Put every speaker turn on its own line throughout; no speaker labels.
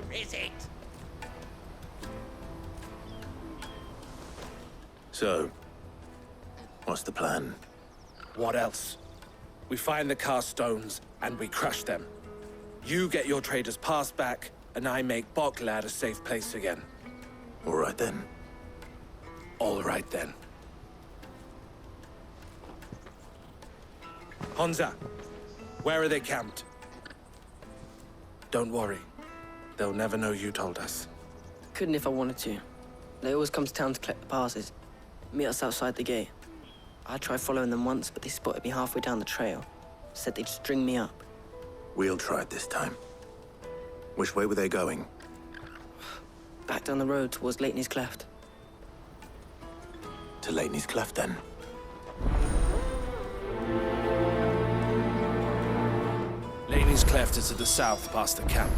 Where is it?
So, what's the plan?
What else? We find the cast stones, and we crush them. You get your trader's pass back, and I make Boklad a safe place again.
All right then.
All right then. Honza, where are they camped? Don't worry. They'll never know you told us.
Couldn't if I wanted to. They always come to town to collect the passes. Meet us outside the gate. I tried following them once, but they spotted me halfway down the trail. Said they'd string me up.
We'll try it this time. Which way were they going?
Back down the road towards Lateney's Cleft.
To Lateney's Cleft, then.
Laney's Cleft is to the south, past the camp.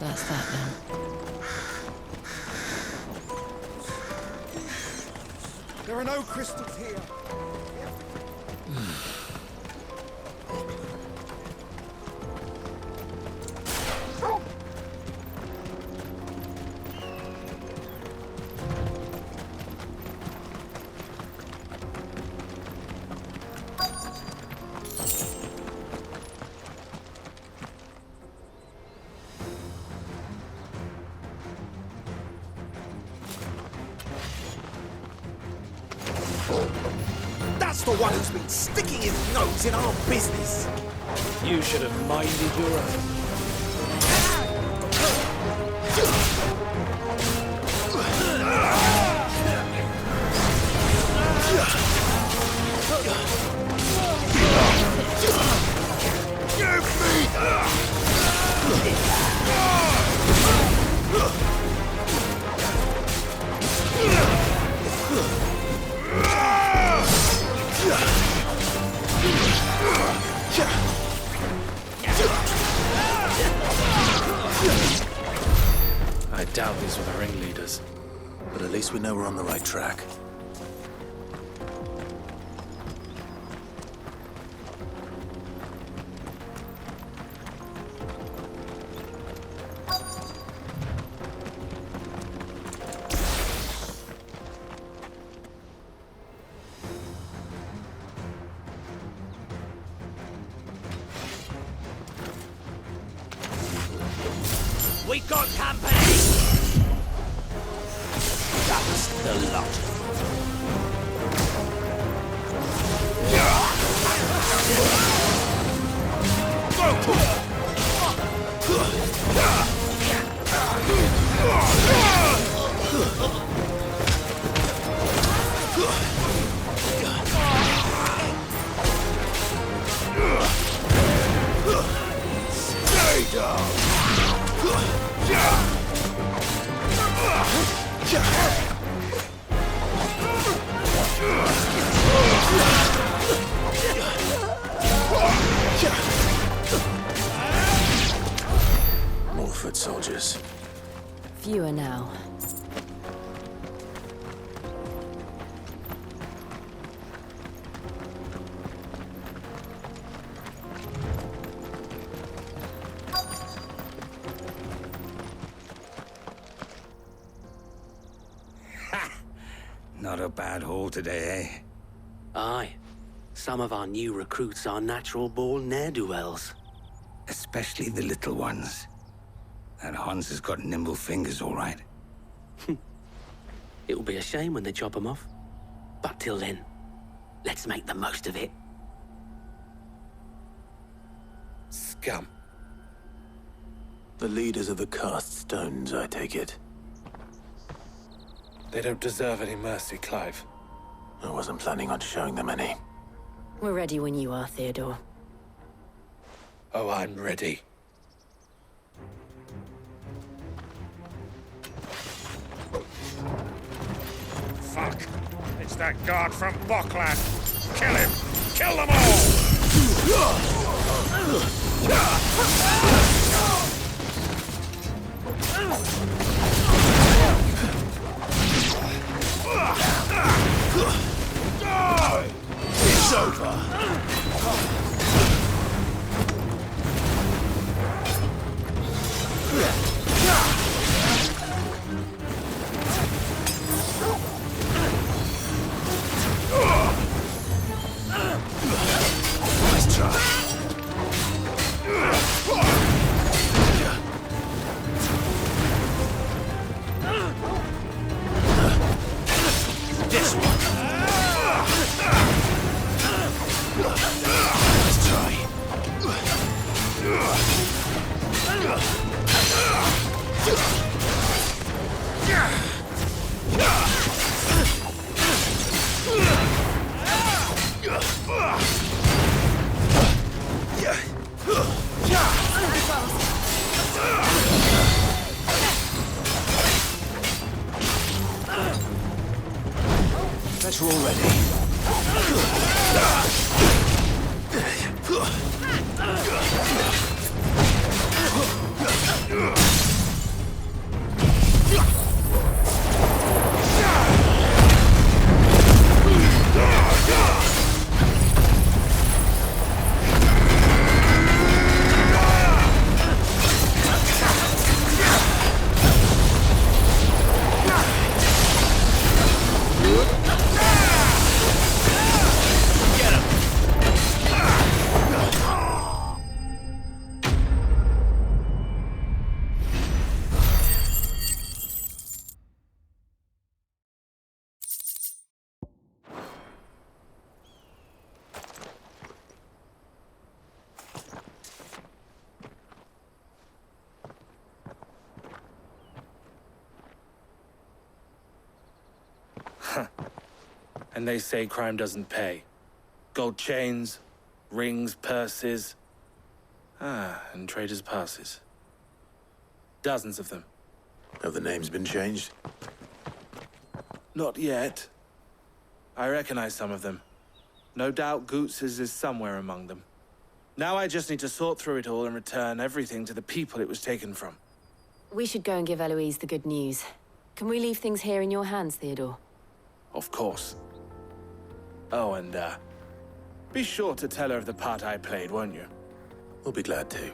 That's that then.
There are no crystals here. That's the one who's been sticking his nose in our business.
You should have minded your own. I doubt these were the ringleaders.
But at least we know we're on the right track.
We got company! That's the lot. Stay down!
More foot soldiers.
Fewer now.
Not a bad haul today, eh?
Aye. Some of our new recruits are natural-born ne'er-do-wells.
Especially the little ones. That Hans has got nimble fingers, all right.
It will be a shame when they chop them off. But till then, let's make the most of it.
Scum.
The leaders of the cast stones, I take it.
They don't deserve any mercy, Clive.
I wasn't planning on showing them any.
We're ready when you are, Theodore.
Oh, I'm ready.
Fuck! It's that guard from Boklad. Kill him! Kill them all!
It's over. Nice try. This one. Nice try. Better already.
And they say crime doesn't pay. Gold chains, rings, purses. And traders' passes. Dozens of them.
Have the names been changed?
Not yet. I recognize some of them. No doubt Goots's is somewhere among them. Now I just need to sort through it all and return everything to the people it was taken from.
We should go and give Eloise the good news. Can we leave things here in your hands, Theodore?
Of course. Oh, and, be sure to tell her of the part I played, won't you?
We'll be glad to.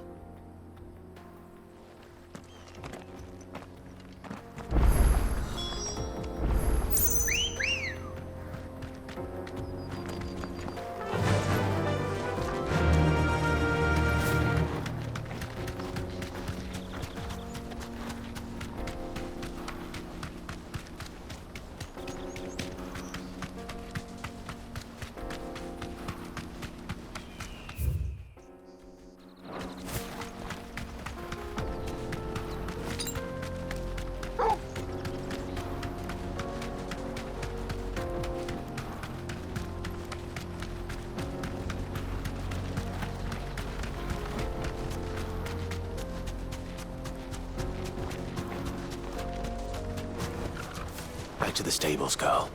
Back to the stables, Carl.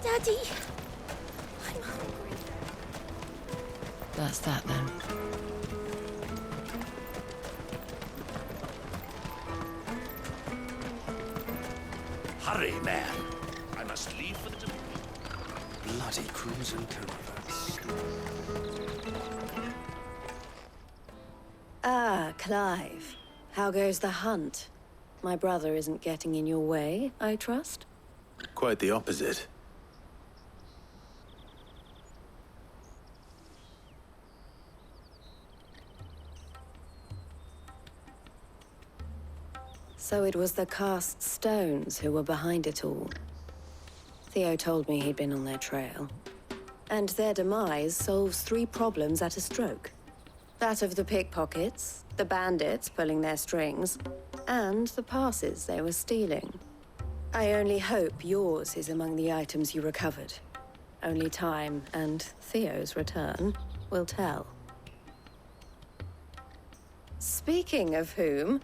Daddy! I'm hungry.
That's that then.
Hurry, man. I must leave for the...
Bloody crimson caravans.
Ah, Clive. How goes the hunt? My brother isn't getting in your way, I trust?
Quite the opposite.
So it was the cast stones who were behind it all. Theo told me he'd been on their trail. And their demise solves 3 problems at a stroke. That of the pickpockets, the bandits pulling their strings, and the passes they were stealing. I only hope yours is among the items you recovered. Only time and Theo's return will tell. Speaking of whom,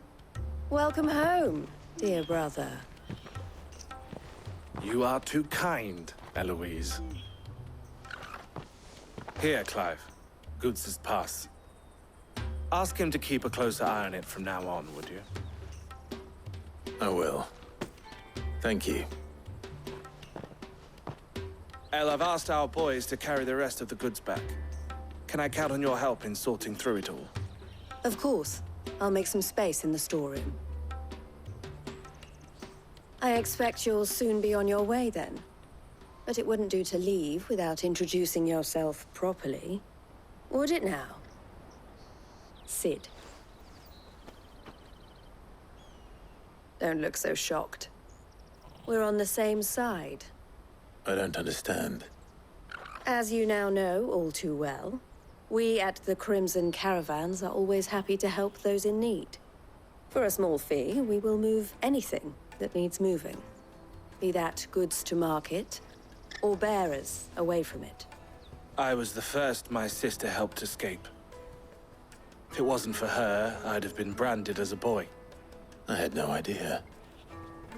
welcome home, dear brother.
You are too kind, Eloise. Here, Clive. Goots's pass. Ask him to keep a closer eye on it from now on, would you?
I will. Thank you.
El, I've asked our boys to carry the rest of the goods back. Can I count on your help in sorting through it all?
Of course. I'll make some space in the storeroom. I expect you'll soon be on your way then. But it wouldn't do to leave without introducing yourself properly. Would it now? Sid. Don't look so shocked. We're on the same side.
I don't understand.
As you now know all too well, we at the Crimson Caravans are always happy to help those in need. For a small fee, we will move anything that needs moving. Be that goods to market, or bearers away from it.
I was the first my sister helped escape. If it wasn't for her, I'd have been branded as a boy.
I had no idea.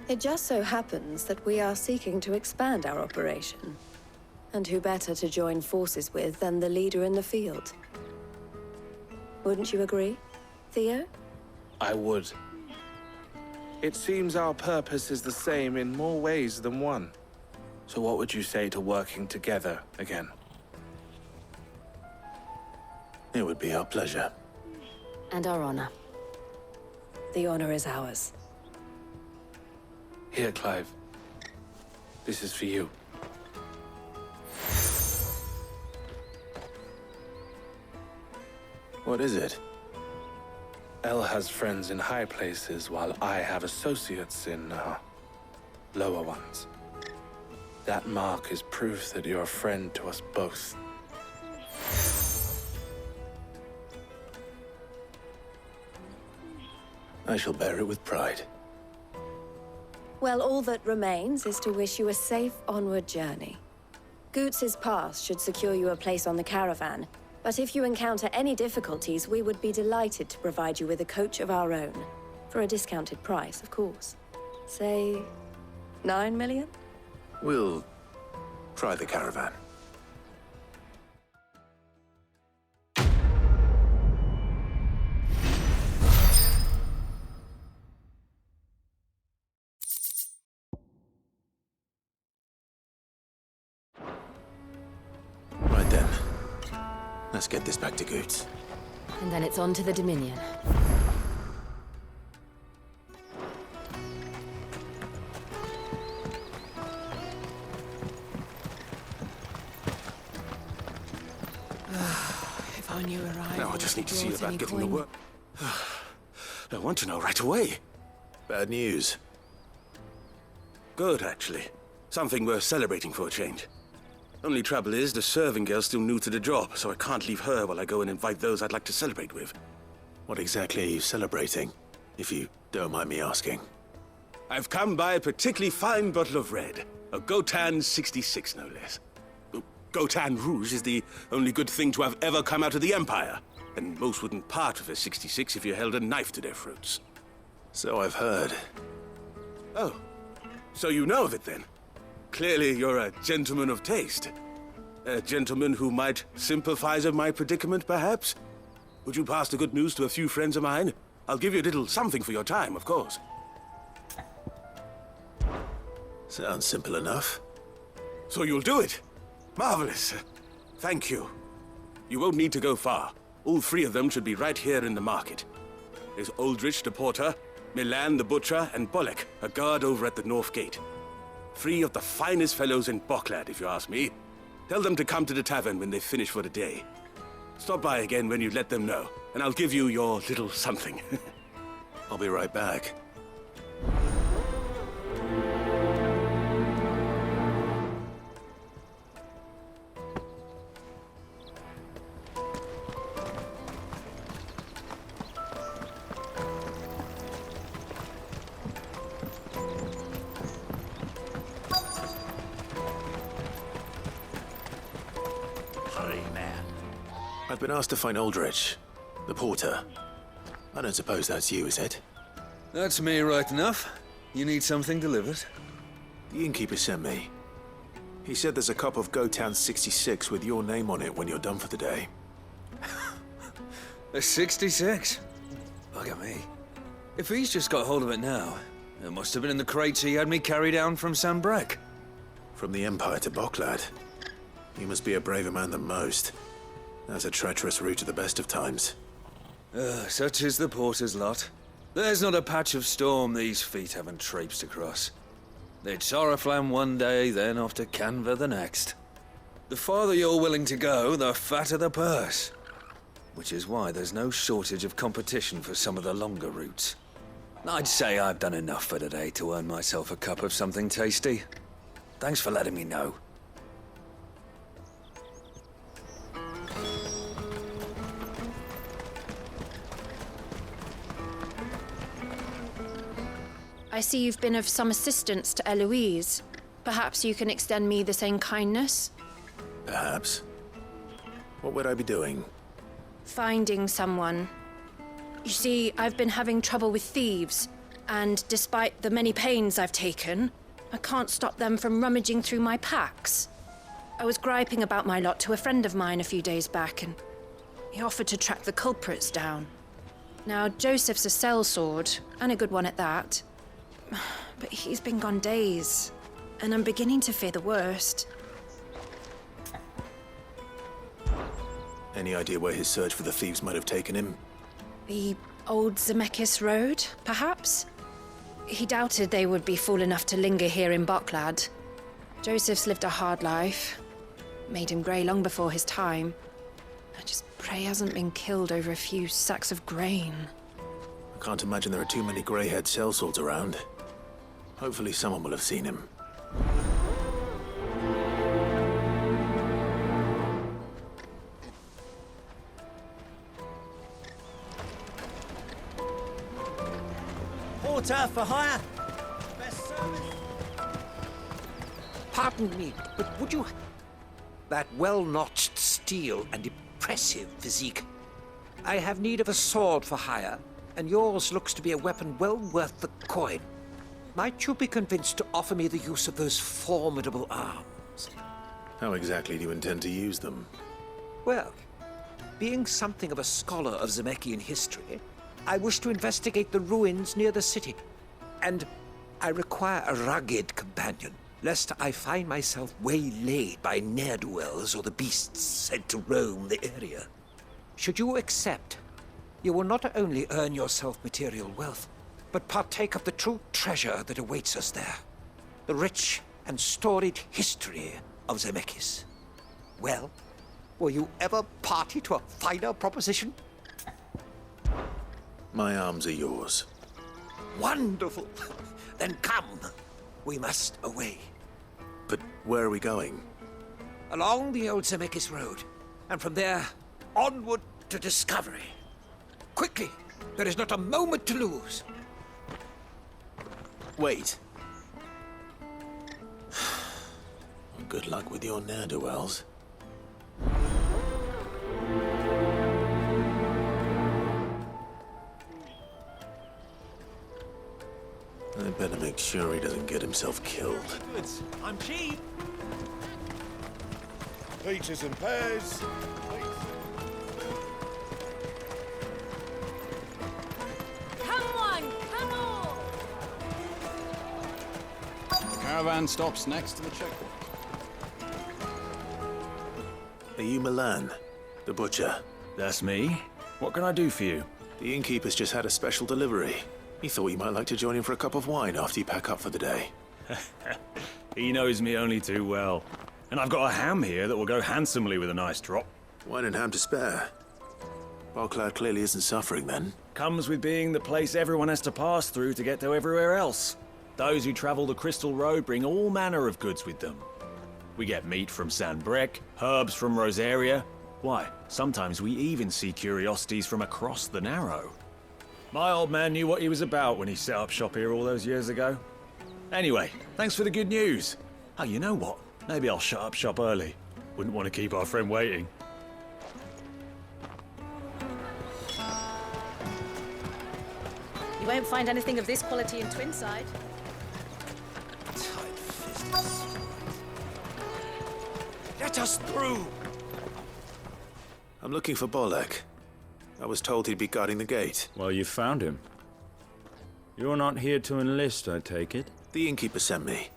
It just so happens that we are seeking to expand our operation. And who better to join forces with than the leader in the field? Wouldn't you agree, Theo?
I would. It seems our purpose is the same in more ways than one. So what would you say to working together again?
It would be our pleasure.
And our honor.
The honor is ours.
Here, Clive. This is for you.
What is it?
El has friends in high places, while I have associates in, lower ones. That mark is proof that you're a friend to us both.
I shall bear it with pride.
Well, all that remains is to wish you a safe onward journey. Goots's pass should secure you a place on the caravan, but if you encounter any difficulties, we would be delighted to provide you with a coach of our own. For a discounted price, of course. Say, 9 million?
We'll try the caravan. Right then. Let's get this back to Goots.
And then it's on to the Dominion.
If I knew where I
Now I just need to see about getting the work. I want to know right away.
Bad news.
Good, actually. Something worth celebrating for a change. Only trouble is, the serving girl's still new to the job, so I can't leave her while I go and invite those I'd like to celebrate with.
What exactly are you celebrating, if you don't mind me asking?
I've come by a particularly fine bottle of red. A Gotan 66, no less. Gotan Rouge is the only good thing to have ever come out of the Empire. And most wouldn't part with a 66 if you held a knife to their throats.
So I've heard.
Oh, so you know of it then? Clearly you're a gentleman of taste. A gentleman who might sympathize with my predicament, perhaps? Would you pass the good news to a few friends of mine? I'll give you a little something for your time, of course.
Sounds simple enough.
So you'll do it? Marvelous. Thank you. You won't need to go far. All three of them should be right here in the market. There's Aldrich the porter, Milan the butcher, and Bollock, a guard over at the north gate. Three of the finest fellows in Boklad, if you ask me. Tell them to come to the tavern when they finish for the day. Stop by again when you let them know, and I'll give you your little something.
I'll be right back.
Hurry, man.
I've been asked to find Aldrich, the porter. I don't suppose that's you, is it?
That's me right enough. You need something delivered?
The innkeeper sent me. He said there's a cup of Gotan 66 with your name on it when you're done for the day.
A 66? Look at me. If he's just got hold of it now, it must have been in the crates he had me carry down from Sanbrek.
From the Empire to Boklad. You must be a braver man than most. That's a treacherous route at the best of times.
Such is the porter's lot. There's not a patch of storm these feet haven't traipsed across. They'd Oriflamme one day, then off to Canva the next. The farther you're willing to go, the fatter the purse. Which is why there's no shortage of competition for some of the longer routes. I'd say I've done enough for today to earn myself a cup of something tasty. Thanks for letting me know.
I see you've been of some assistance to Eloise. Perhaps you can extend me the same kindness?
Perhaps. What would I be doing?
Finding someone. You see, I've been having trouble with thieves, and despite the many pains I've taken, I can't stop them from rummaging through my packs. I was griping about my lot to a friend of mine a few days back, and he offered to track the culprits down. Now, Joseph's a sellsword, and a good one at that. But he's been gone days, and I'm beginning to fear the worst.
Any idea where his search for the thieves might have taken him?
The old Zemeckis Road, perhaps? He doubted they would be fool enough to linger here in Boklad. Joseph's lived a hard life. Made him grey long before his time. I just pray he hasn't been killed over a few sacks of grain.
I can't imagine there are too many grey-haired sellswords around. Hopefully someone will have seen him.
Porter for hire. Best service.
Pardon me, but would you... That well-notched steel and impressive physique. I have need of a sword for hire, and yours looks to be a weapon well worth the coin. Might you be convinced to offer me the use of those formidable arms?
How exactly do you intend to use them?
Well, being something of a scholar of Zemekian history, I wish to investigate the ruins near the city. And I require a rugged companion, lest I find myself waylaid by ne'er-do-wells or the beasts sent to roam the area. Should you accept, you will not only earn yourself material wealth, but partake of the true treasure that awaits us there. The rich and storied history of Zemeckis. Well, will you ever party to a finer proposition?
My arms are yours.
Wonderful! Then come. We must away.
But where are we going?
Along the old Zemeckis Road, and from there, onward to discovery. Quickly! There is not a moment to lose.
Wait. Good luck with your ne'er-do-wells. I better make sure he doesn't get himself killed.
I'm cheap.
Peaches and pears.
Come on, come on!
The caravan stops next to the checkpoint.
Are you Milan, the butcher?
That's me. What can I do for you?
The innkeeper's just had a special delivery. He thought you might like to join him for a cup of wine after you pack up for the day.
He knows me only too well. And I've got a ham here that will go handsomely with a nice drop.
Wine and ham to spare. Boklad clearly isn't suffering then.
Comes with being the place everyone has to pass through to get to everywhere else. Those who travel the Crystal Road bring all manner of goods with them. We get meat from Sanbrek, herbs from Rosaria. Why, sometimes we even see curiosities from across the Narrow. My old man knew what he was about when he set up shop here all those years ago. Anyway, thanks for the good news. Oh, you know what? Maybe I'll shut up shop early. Wouldn't want to keep our friend waiting.
You won't find anything of this quality in Twinside.
Let us through!
I'm looking for Bolek. I was told he'd be guarding the gate.
Well, you found him. You're not here to enlist, I take it?
The innkeeper sent me.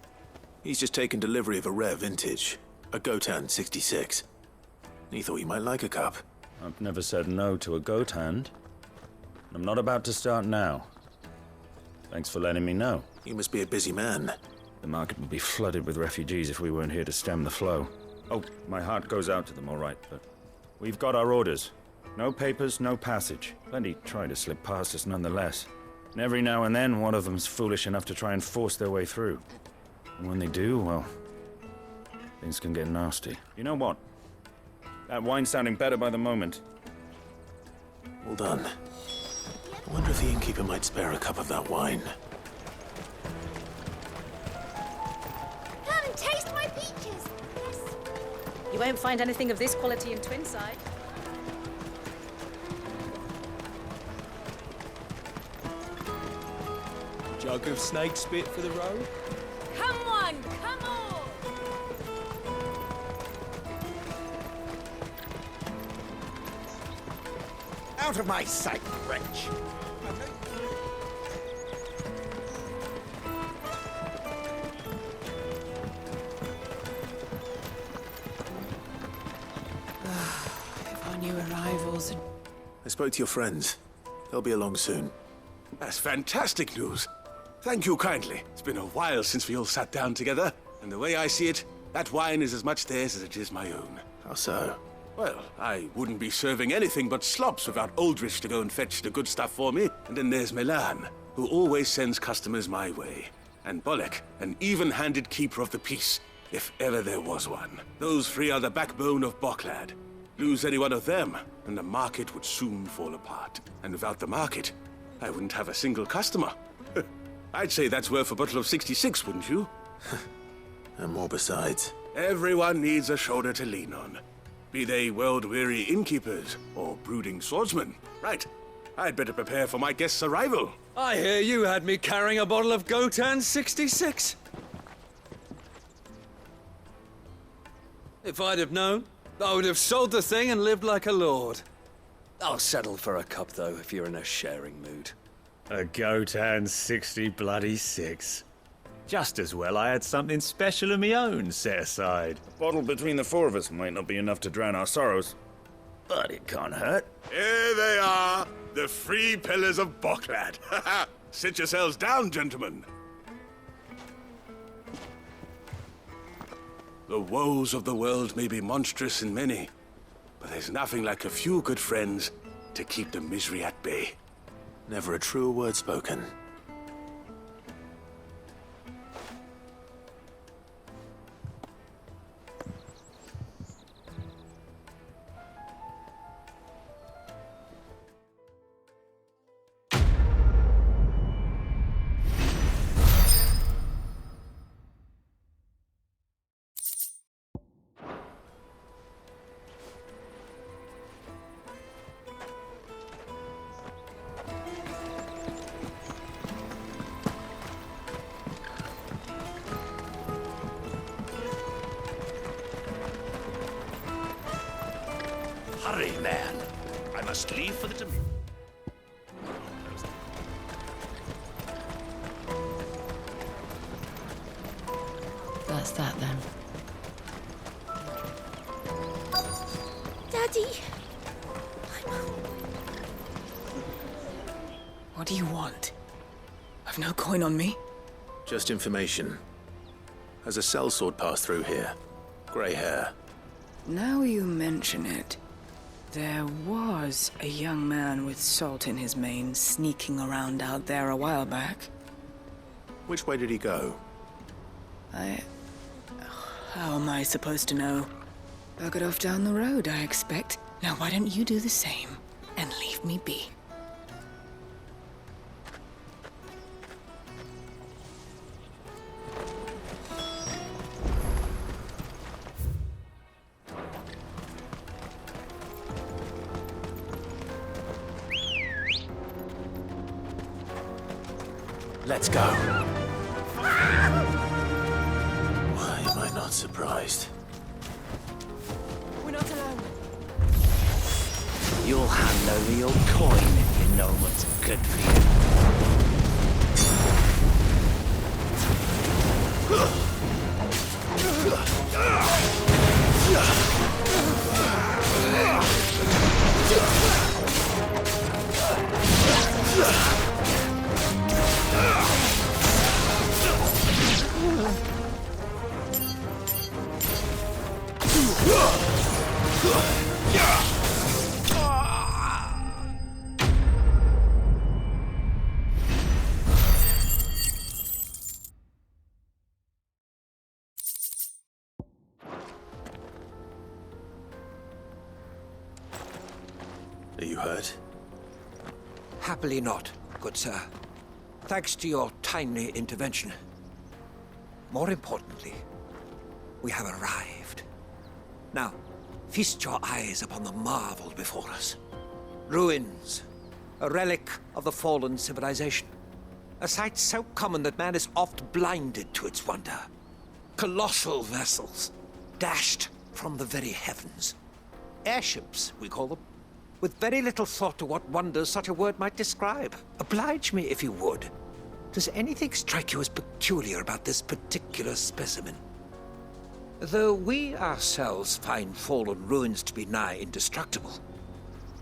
He's just taken delivery of a rare vintage, a Gotan 66. He thought you might like a cup.
I've never said no to a goat hand. I'm not about to start now. Thanks for letting me know.
You must be a busy man.
The market would be flooded with refugees if we weren't here to stem the flow. Oh, my heart goes out to them, all right, but we've got our orders. No papers, no passage. Plenty try to slip past us nonetheless. And every now and then, one of them's foolish enough to try and force their way through. And when they do, well, things can get nasty. You know what? That wine's sounding better by the moment.
Well done. I wonder if the innkeeper might spare a cup of that wine.
Come and taste my peaches! Yes.
You won't find anything of this quality in Twinside.
Jug of snake spit for the road?
Come on, come on!
Out of my sight, wretch!
If our new arrivals had...
I spoke to your friends. They'll be along soon.
That's fantastic news. Thank you kindly. It's been a while since we all sat down together, and the way I see it, that wine is as much theirs as it is my own.
How so?
Well, I wouldn't be serving anything but slops without Aldrich to go and fetch the good stuff for me. And then there's Milan, who always sends customers my way. And Bolek, an even-handed keeper of the peace, if ever there was one. Those three are the backbone of Boklad. Lose any one of them, and the market would soon fall apart. And without the market, I wouldn't have a single customer. I'd say that's worth a bottle of 66, wouldn't you?
And more besides.
Everyone needs a shoulder to lean on. Be they world-weary innkeepers or brooding swordsmen. Right. I'd better prepare for my guest's arrival.
I hear you had me carrying a bottle of Gotan 66. If I'd have known, I would have sold the thing and lived like a lord. I'll settle for a cup, though, if you're in a sharing mood.
A Gotan 66. Just as well I had something special of my own set aside. A bottle between the four of us might not be enough to drown our sorrows, but it can't hurt.
Here they are, the three pillars of Boklad. Sit yourselves down, gentlemen. The woes of the world may be monstrous and many, but there's nothing like a few good friends to keep the misery at bay.
Never a truer word spoken.
Hurry, man. I must leave for the domain.
That's that, then.
Daddy!
What do you want? I've no coin on me.
Just information. Has a sellsword passed through here? Grey hair.
Now you mention it, there was a young man with salt in his mane sneaking around out there a while back.
Which way did he go?
How am I supposed to know? Buggered off down the road, I expect. Now why don't you do the same and leave me be?
Let's go. Why am I not surprised?
We're not alone.
You're
hand over your coin if you know what's good for you.
Are you hurt?
Happily not, good sir. Thanks to your timely intervention. More importantly, we have arrived. Now, feast your eyes upon the marvel before us. Ruins, a relic of the fallen civilization. A sight so common that man is oft blinded to its wonder. Colossal vessels, dashed from the very heavens. Airships, we call them, with very little thought to what wonders such a word might describe. Oblige me if you would. Does anything strike you as peculiar about this particular specimen? Though we ourselves find fallen ruins to be nigh indestructible,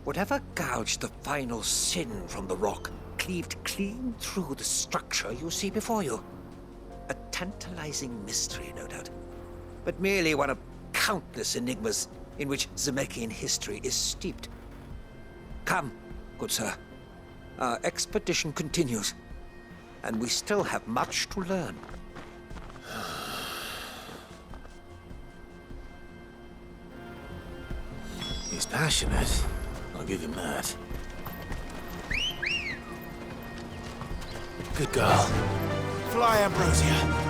whatever gouged the final sin from the rock cleaved clean through the structure you see before you. A tantalizing mystery, no doubt, but merely one of countless enigmas in which Zemeckis history is steeped. Come, good sir. Our expedition continues, and we still have much to learn.
He's passionate. I'll give him that. Good girl. Fly, Ambrosia.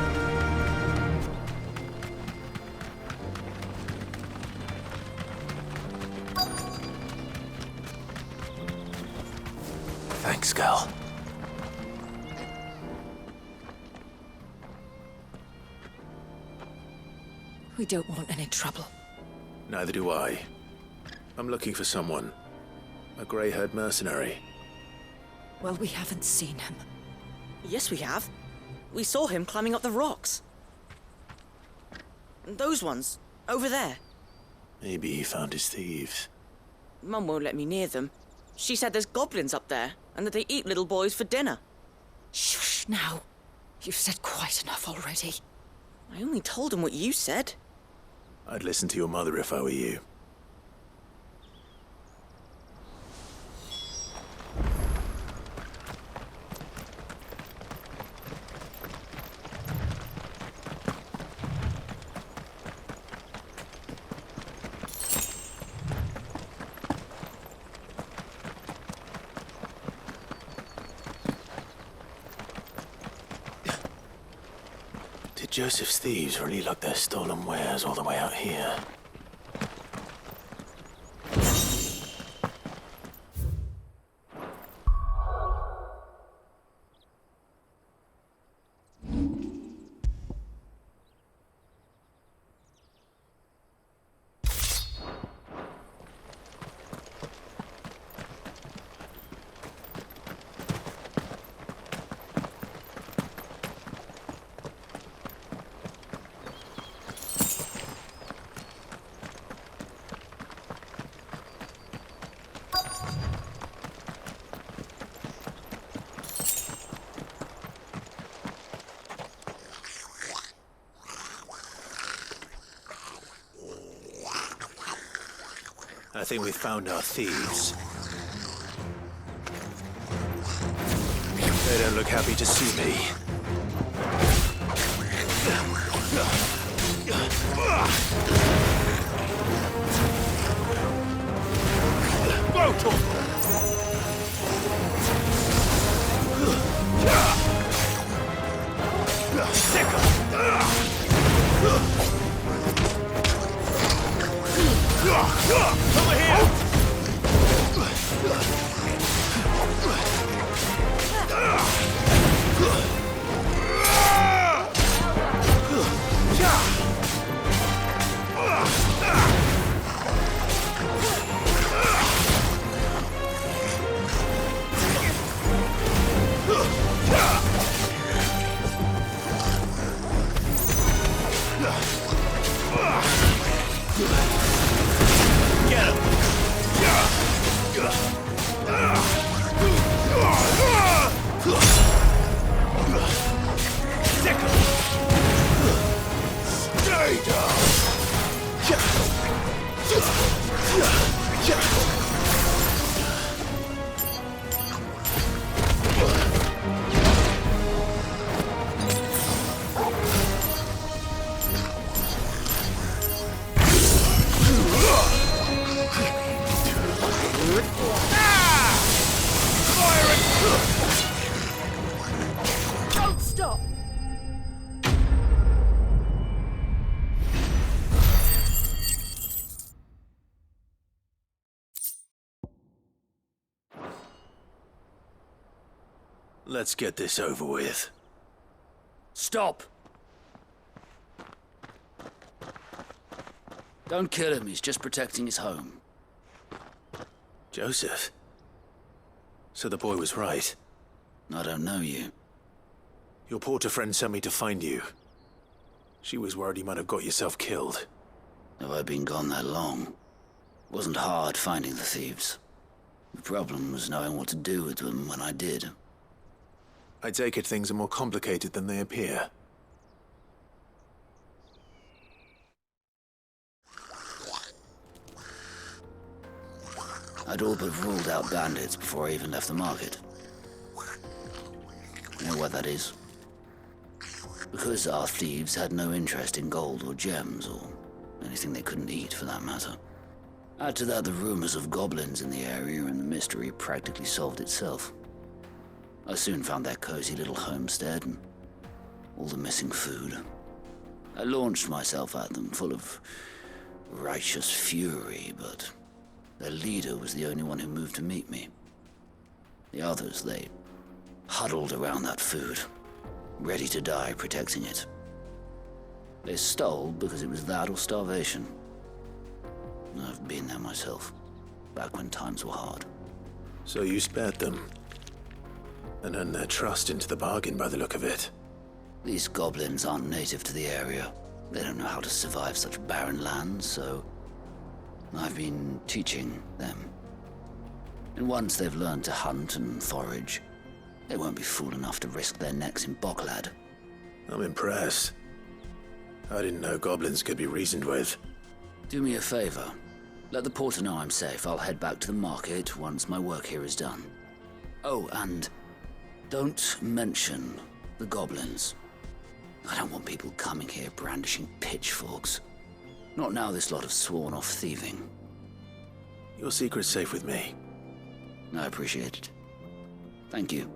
Thanks, girl.
We don't want any trouble.
Neither do I. I'm looking for someone. A grey-haired mercenary.
Well, we haven't seen him.
Yes, we have. We saw him climbing up the rocks. Those ones, over there.
Maybe he found his thieves.
Mum won't let me near them. She said there's goblins up there, and that they eat little boys for dinner.
Shush, now. You've said quite enough already.
I only told him what you said.
I'd listen to your mother if I were you. Did Joseph's thieves really lug their stolen wares all the way out here? I think we found our thieves. They don't look happy to see me.
Over here!
Don't stop!
Let's get this over with.
Stop! Don't kill him, he's just protecting his home.
Joseph? So the boy was right.
I don't know you.
Your porter friend sent me to find you. She was worried you might have got yourself killed.
Have I been gone that long? It wasn't hard finding the thieves. The problem was knowing what to do with them when I did.
I take it things are more complicated than they appear.
I'd all but ruled out bandits before I even left the market. You know why that is? Because our thieves had no interest in gold or gems, or anything they couldn't eat for that matter. Add to that the rumors of goblins in the area, and the mystery practically solved itself. I soon found their cozy little homestead and all the missing food. I launched myself at them, full of righteous fury, but their leader was the only one who moved to meet me. The others, they huddled around that food, ready to die protecting it. They stole because it was that or starvation. I've been there myself, back when times were hard.
So you spared them? And earned their trust into the bargain by the look of it.
These goblins aren't native to the area. They don't know how to survive such barren lands, so I've been teaching them. And once they've learned to hunt and forage, they won't be fool enough to risk their necks in Boklad.
I'm impressed. I didn't know goblins could be reasoned with.
Do me a favor. Let the porter know I'm safe. I'll head back to the market once my work here is done. Oh, and don't mention the goblins. I don't want people coming here brandishing pitchforks. Not now this lot have sworn off thieving.
Your secret's safe with me.
I appreciate it. Thank you.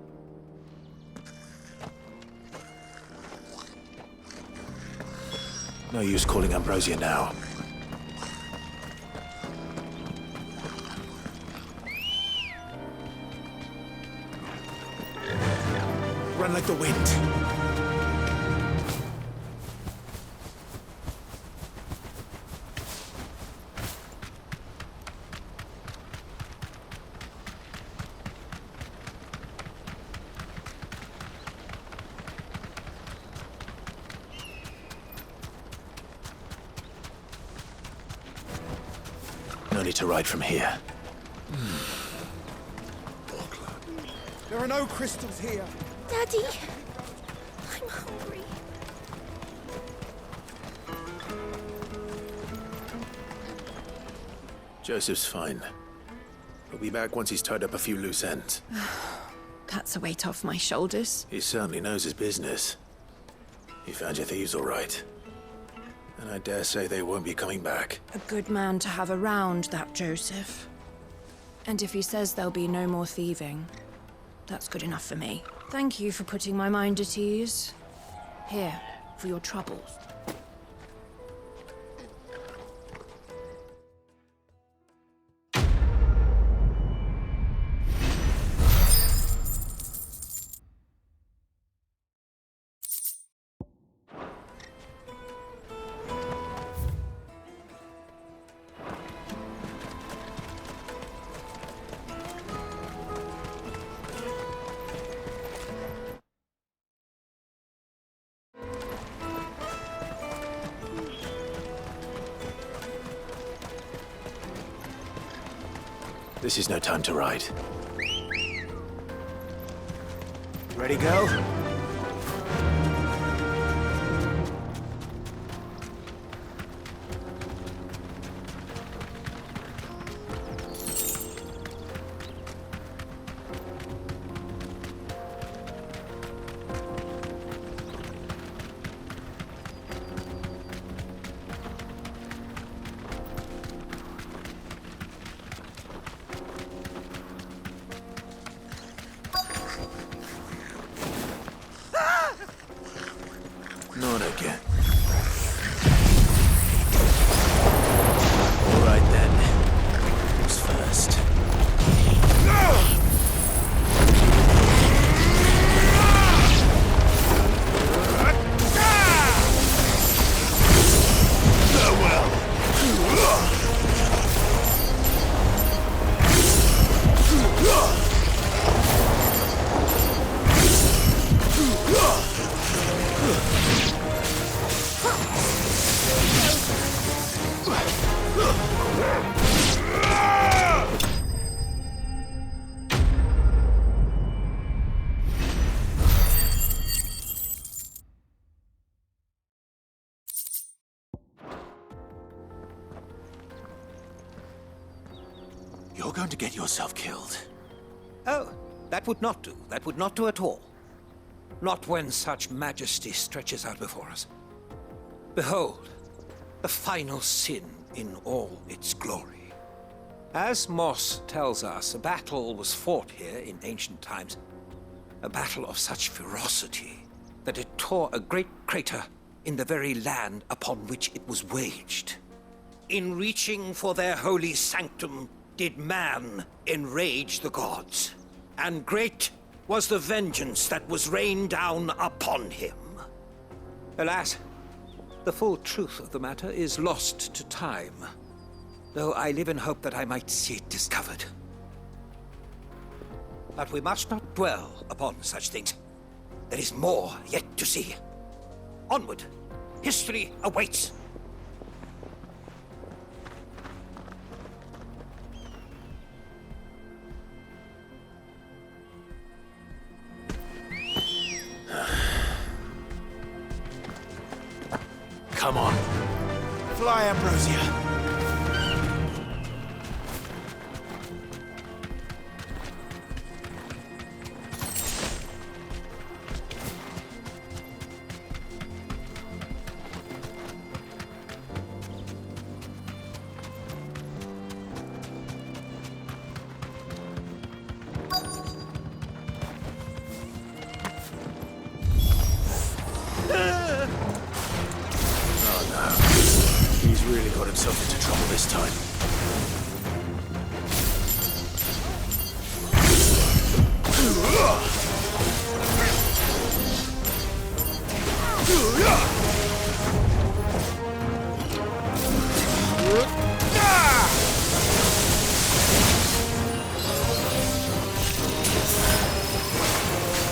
No use calling Ambrosia now. Run like the wind. No need to ride from here.
There are no crystals here.
Daddy, I'm hungry.
Joseph's fine. He'll be back once he's tied up a few loose ends.
That's a weight off my shoulders.
He certainly knows his business. He found your thieves all right. And I dare say they won't be coming back.
A good man to have around, that Joseph. And if he says there'll be no more thieving, that's good enough for me. Thank you for putting my mind at ease. Here, for your troubles.
This is no time to ride. Ready, go? You're going to get yourself killed.
Oh, that would not do. That would not do at all. Not when such majesty stretches out before us. Behold, the final sin in all its glory. As Moss tells us, a battle was fought here in ancient times. A battle of such ferocity that it tore a great crater in the very land upon which it was waged. In reaching for their holy sanctum, did man enrage the gods, and great was the vengeance that was rained down upon him. Alas, the full truth of the matter is lost to time, though I live in hope that I might see it discovered. But we must not dwell upon such things. There is more yet to see. Onward! History awaits!
Come on. Fly, Ambrosia. He's really got himself into trouble this time.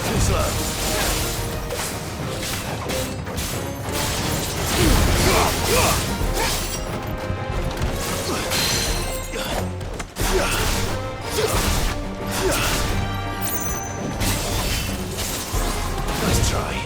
Too slow. Nice try.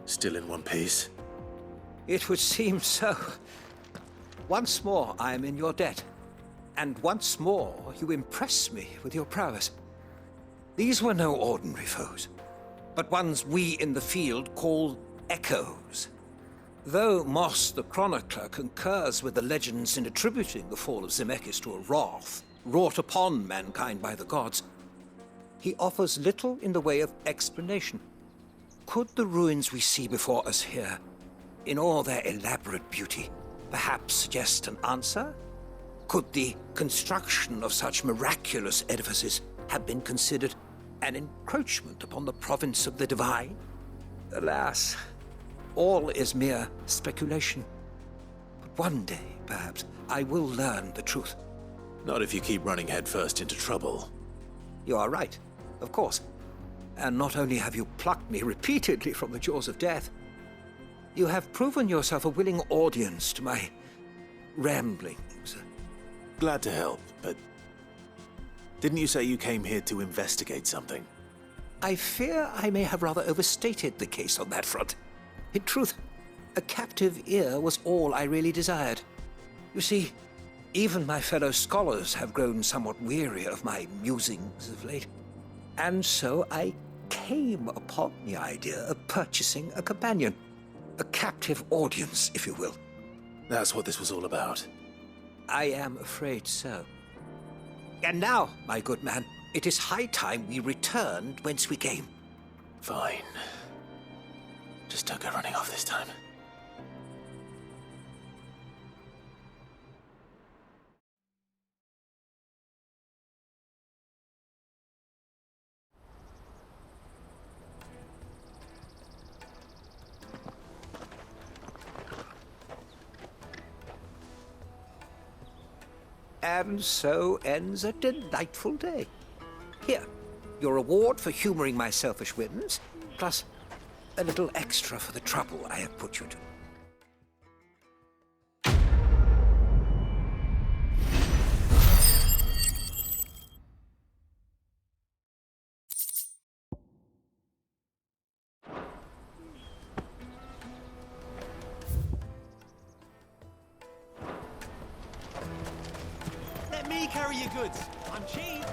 Still in one piece?
It would seem so. Once more I am in your debt, and once more you impress me with your prowess. These were no ordinary foes, but ones we in the field call echoes. Though Moss the Chronicler concurs with the legends in attributing the fall of Zemeckis to a wrath wrought upon mankind by the gods, he offers little in the way of explanation. Could the ruins we see before us here, in all their elaborate beauty, perhaps suggest an answer? Could the construction of such miraculous edifices have been considered an encroachment upon the province of the divine? Alas, all is mere speculation. But one day, perhaps, I will learn the truth.
Not if you keep running headfirst into trouble.
You are right, of course. And not only have you plucked me repeatedly from the jaws of death, You have proven yourself a willing audience to my ramblings.
Glad to help, but didn't you say you came here to investigate something?
I fear I may have rather overstated the case on that front. In truth, a captive ear was all I really desired. You see, even my fellow scholars have grown somewhat weary of my musings of late. And so I came upon the idea of purchasing a companion. A captive audience, if you will.
That's what this was all about.
I am afraid so. And now, my good man, it is high time we returned whence we came.
Fine. Just don't go running off this time.
And so ends a delightful day. Here, your reward for humoring my selfish whims, plus a little extra for the trouble I have put you to.
Let me carry your goods. I'm cheap.